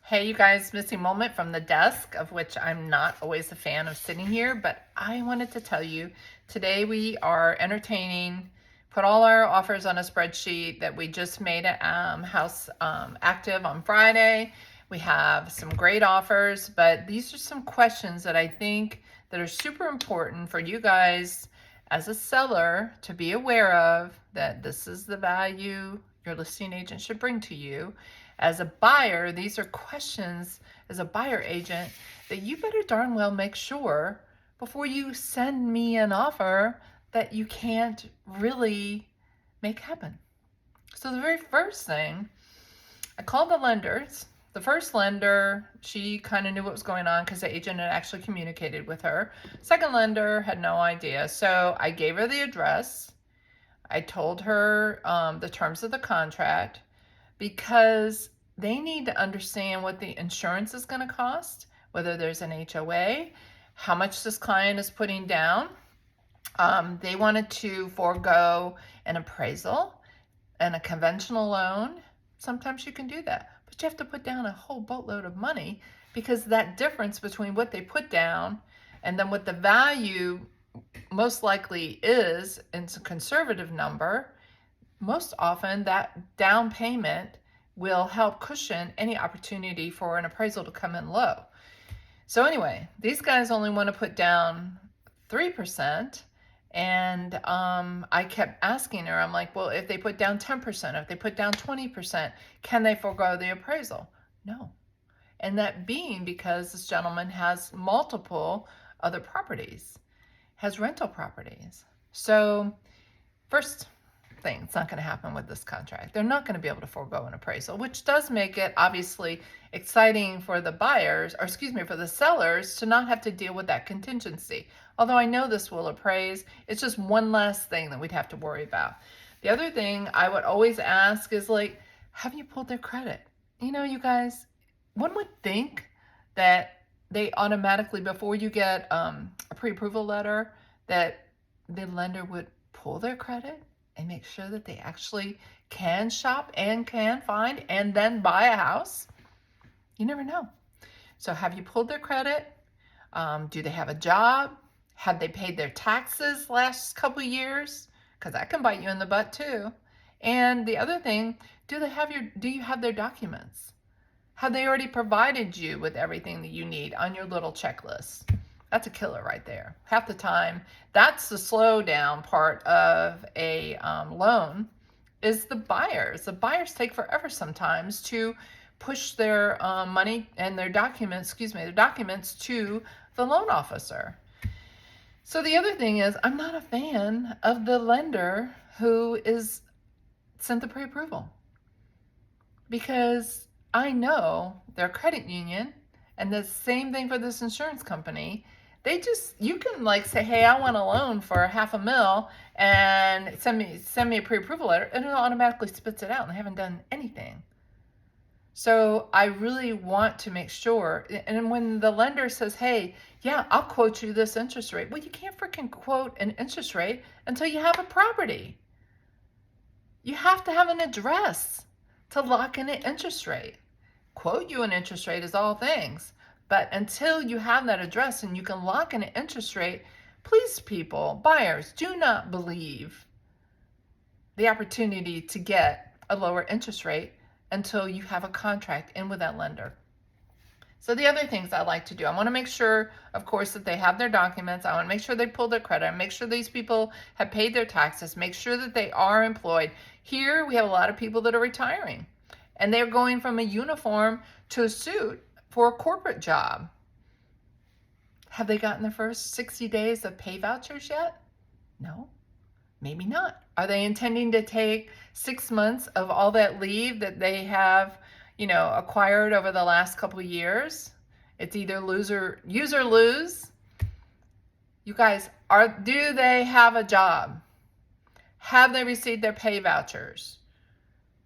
Hey, you guys, missing moment from the desk, of which I'm not always a fan of sitting here, but I wanted to tell you today we are entertaining, put all our offers on a spreadsheet that we just made at House active on Friday. We have some great offers, but these are some questions that I think that are super important for you guys as a seller to be aware of, that this is the value your listing agent should bring to you. As a buyer, these are questions as a buyer agent that you better darn well make sure before you send me an offer that you can't really make happen. So the very first thing, I called the lenders. The first lender, she kind of knew what was going on because the agent had actually communicated with her. Second lender had no idea. So I gave her the address. I told her the terms of the contract, because they need to understand what the insurance is going to cost, whether there's an HOA, how much this client is putting down. They wanted to forego an appraisal and a conventional loan. Sometimes you can do that, but you have to put down a whole boatload of money, because that difference between what they put down and then what the value most likely is, it's a conservative number. Most often that down payment will help cushion any opportunity for an appraisal to come in low. So anyway, these guys only want to put down 3%. And I kept asking her, I'm like, well, if they put down 10%, if they put down 20%, can they forego the appraisal? No. And that being because this gentleman has multiple other properties, has rental properties. So first thing, it's not going to happen with this contract. They're not going to be able to forego an appraisal, which does make it obviously exciting for the buyers, or excuse me, for the sellers to not have to deal with that contingency. Although I know this will appraise, it's just one less thing that we'd have to worry about. The other thing I would always ask is, like, have you pulled their credit? You know, you guys, one would think that they automatically, before you get a pre-approval letter, that the lender would pull their credit and make sure that they actually can shop and can find and then buy a house. You never know. So have you pulled their credit? Do they have a job? Have they paid their taxes last couple years? Because that can bite you in the butt too. And the other thing, do you have their documents? Have they already provided you with everything that you need on your little checklist? That's a killer right there. Half the time, that's the slow down part of a loan, is the buyers. The buyers take forever sometimes to push their money and their documents to the loan officer. So the other thing is, I'm not a fan of the lender who is sent the pre-approval, because I know their credit union, and the same thing for this insurance company. You can like say, hey, I want a loan for $500,000 and send me a pre-approval letter, and it automatically spits it out, and they haven't done anything. So I really want to make sure, and when the lender says, hey, yeah, I'll quote you this interest rate. Well, you can't freaking quote an interest rate until you have a property. You have to have an address to lock in an interest rate. Quote you an interest rate is all things, but until you have that address and you can lock in an interest rate, please, people, buyers, do not believe the opportunity to get a lower interest rate until you have a contract in with that lender. So the other things I like to do, I want to make sure, of course, that they have their documents. I want to make sure they pull their credit, make sure these people have paid their taxes, make sure that they are employed. Here we have a lot of people that are retiring, and they're going from a uniform to a suit for a corporate job. Have they gotten their first 60 days of pay vouchers yet? No, maybe not. Are they intending to take 6 months of all that leave that they have, acquired over the last couple of years? It's either use or lose. You guys, do they have a job? Have they received their pay vouchers?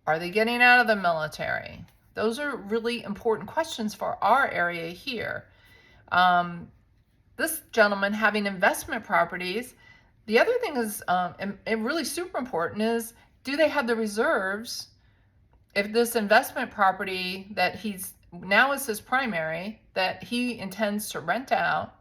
Are they getting out of the military? Those are really important questions for our area here. This gentleman having investment properties. The other thing is, and really super important, is, do they have the reserves if this investment property that he's now is his primary that he intends to rent out,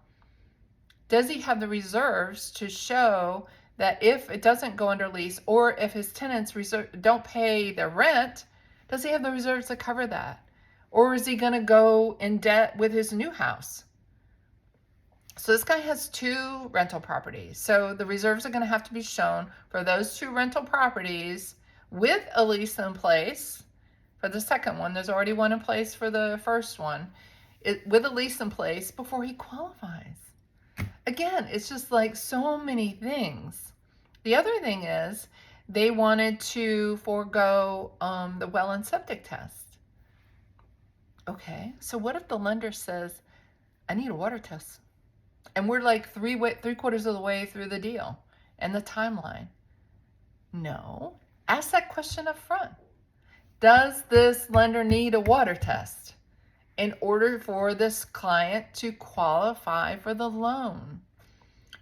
does he have the reserves to show that if it doesn't go under lease, or if his tenants don't pay their rent, does he have the reserves to cover that? Or is he going to go in debt with his new house? So this guy has 2 rental properties. So the reserves are going to have to be shown for those 2 rental properties with a lease in place. For the second one, there's already one in place for the first one, with a lease in place before he qualifies. Again, it's just like so many things. The other thing is they wanted to forego the well and septic test. Okay, so what if the lender says, I need a water test? And we're like 3/4 of the way through the deal and the timeline. No, ask that question up front. Does this lender need a water test in order for this client to qualify for the loan?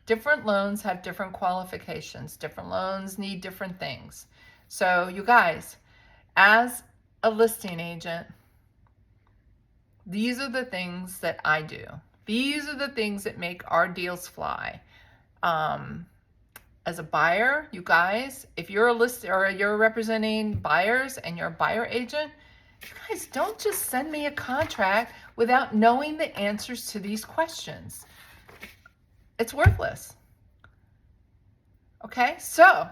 Different loans have different qualifications. Different loans need different things. So you guys, as a listing agent, these are the things that I do. These are the things that make our deals fly. As a buyer, you guys, if you're a lister or you're representing buyers and you're a buyer agent, you guys don't just send me a contract without knowing the answers to these questions. It's worthless. Okay, so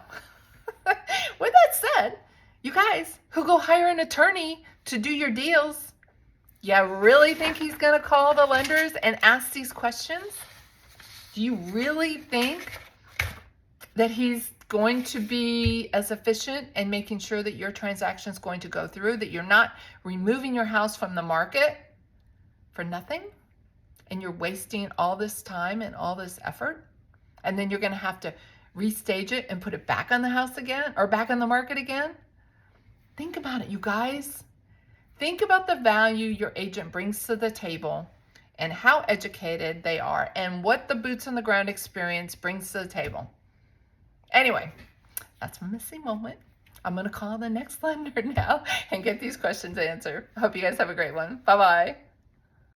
with that said, you guys who go hire an attorney to do your deals, you really think he's going to call the lenders and ask these questions? Do you really think that he's going to be as efficient in making sure that your transaction is going to go through, that you're not removing your house from the market for nothing, and you're wasting all this time and all this effort, and then you're going to have to restage it and put it back on the house again, or back on the market again? Think about it, you guys. Think about the value your agent brings to the table and how educated they are and what the boots on the ground experience brings to the table. Anyway, that's my missing moment. I'm going to call the next lender now and get these questions answered. I hope you guys have a great one. Bye-bye.